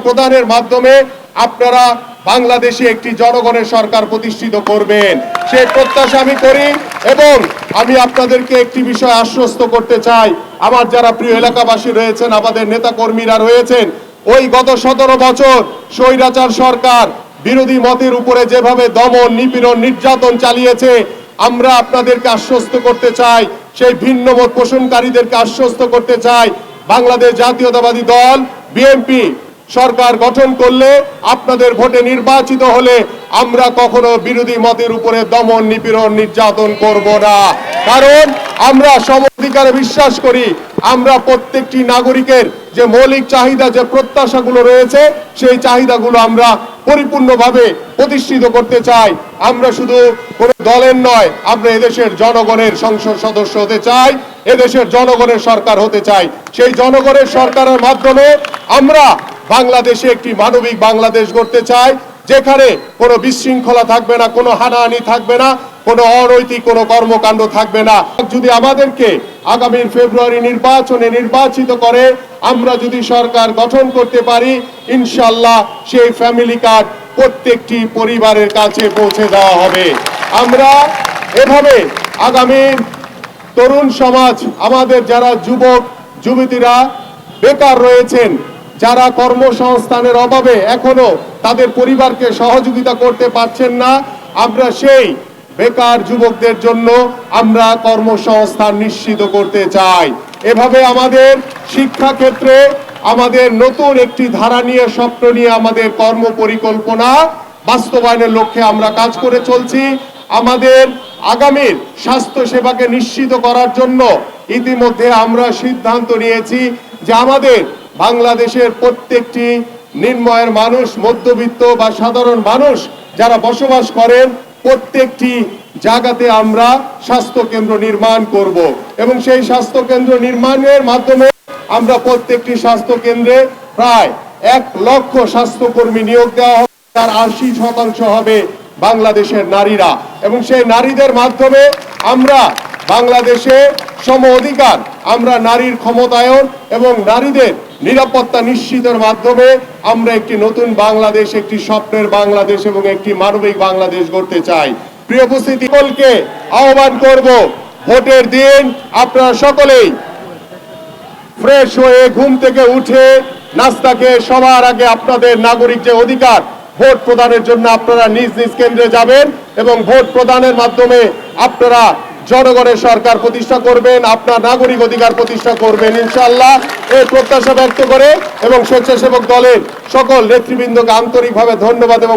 প্রদানের মাধ্যমে আপনারা বাংলাদেশে একটি জনগণের সরকার প্রতিষ্ঠিত করবেন সেই প্রত্যাশা আমি করি। এবং আমি আপনাদেরকে একটি বিষয় আশ্বস্ত করতে চাই, আমার যারা প্রিয় এলাকাবাসী রয়েছেন, আমাদের নেতা কর্মীরা রয়েছেন, ওই গত 17 বছর স্বৈরাচার সরকার বিরোধী মতের উপরে যেভাবে দমন, নিপীড়ন, নির্যাতন চালিয়েছে, আমরা আপনাদেরকে আশ্বস্ত করতে চাই, সেই ভিন্ন মত পোষণকারীদেরকে আশ্বস্ত করতে চাই, বাংলাদেশ জাতীয়তাবাদী দল বিএনপি সরকার গঠন করলে, আপনাদের ভোটে নির্বাচিত হলে আমরা কখনো বিরোধী মতের উপরে দমন, নিপীড়ন, নির্যাতন করব না। কারণ আমরা সম অধিকারে বিশ্বাস করি। আমরা প্রত্যেকটি নাগরিকের যে মৌলিক চাহিদা, যে প্রত্যাশাগুলো রয়েছে, সেই চাহিদাগুলো আমরা পরিপূর্ণভাবে প্রতিষ্ঠিত করতে চাই। আমরা শুধু কোনো দলের নয়, আমরা এদেশের জনগণের সংসদ সদস্য হতে চাই, এদেশের জনগণের সরকার হতে চাই। সেই জনগণের সরকারের মাধ্যমে আমরা বাংলাদেশে একটি মানবিক বাংলাদেশ গড়তে চাই, যেখানে কোনো বিশৃঙ্খলা থাকবে না, কোনো হানাহানি থাকবে না, কোনো অনৈতিক কোনো কর্মকাণ্ড থাকবে না। যদি আমাদেরকে আগামী ফেব্রুয়ারি নির্বাচনে নির্বাচিত করে আমরা যদি সরকার গঠন করতে পারি, ইনশাআল্লাহ সেই ফ্যামিলি কার্ড প্রত্যেকটি পরিবারের কাছে পৌঁছে দেওয়া হবে। আমরা এভাবে আগামী তরুণ সমাজ, আমাদের যারা যুবক যুবতীরা বেকার রয়েছেন, যারা কর্মসংস্থানের অভাবে এখনো তাদের পরিবারকে সহযোগিতা করতে পারছেন না, আমরা সেই বেকার যুবকদের জন্য আমরা কর্মসংস্থান নিশ্চিত করতে চাই। এভাবে আমাদের শিক্ষা ক্ষেত্রে আমাদের নতুন একটি ধারা নিয়ে, স্বপ্ন নিয়ে আমাদের কর্ম পরিকল্পনা বাস্তবায়নের লক্ষ্যে আমরা কাজ করে চলছি। আমাদের আগামীর স্বাস্থ্য সেবাকে নিশ্চিত করার জন্য ইতিমধ্যে আমরা সিদ্ধান্ত নিয়েছি যে আমাদের বাংলাদেশের প্রত্যেকটি নিম্নআয়ের মানুষ, মধ্যবিত্ত বা সাধারণ মানুষ যারা বসবাস করেন, প্রত্যেকটি জায়গাতে আমরা স্বাস্থ্য কেন্দ্র নির্মাণ করব এবং সেই স্বাস্থ্য কেন্দ্র নির্মাণের মাধ্যমে আমরা প্রত্যেকটি স্বাস্থ্য কেন্দ্রে প্রায় 1 লক্ষ স্বাস্থ্যকর্মী নিয়োগ দেওয়া হবে। তার 80% হবে বাংলাদেশের নারীরা এবং সেই নারীদের মাধ্যমে আমরা বাংলাদেশে সম অধিকার, আমরা নারীর ক্ষমতায়ন এবং নারীদের নিরাপত্তা নিশ্চিতের মাধ্যমে আমরা একটি নতুন বাংলাদেশ, একটি স্বপ্নের বাংলাদেশ এবং একটি মানবিক বাংলাদেশ গড়তে চাই। প্রিয় উপস্থিতি, সকলকে আহ্বান করব, ভোটের দিন আপনারা সকলেই ফ্রেশ হয়ে ঘুম থেকে উঠে নাস্তাকে সবার আগে আপনাদের নাগরিক যে অধিকার ভোট প্রদানের জন্য আপনারা নিজ নিজ কেন্দ্রে যাবেন এবং ভোট প্রদানের মাধ্যমে আপনারা জনগণের সরকার প্রতিষ্ঠা করবেন, আপনার নাগরিক অধিকার প্রতিষ্ঠা করবেন ইনশাআল্লাহ। এই প্রত্যাশা ব্যক্ত করে এবং স্বেচ্ছাসেবক দলের সকল নেতৃবৃন্দকে আন্তরিকভাবে ধন্যবাদ এবং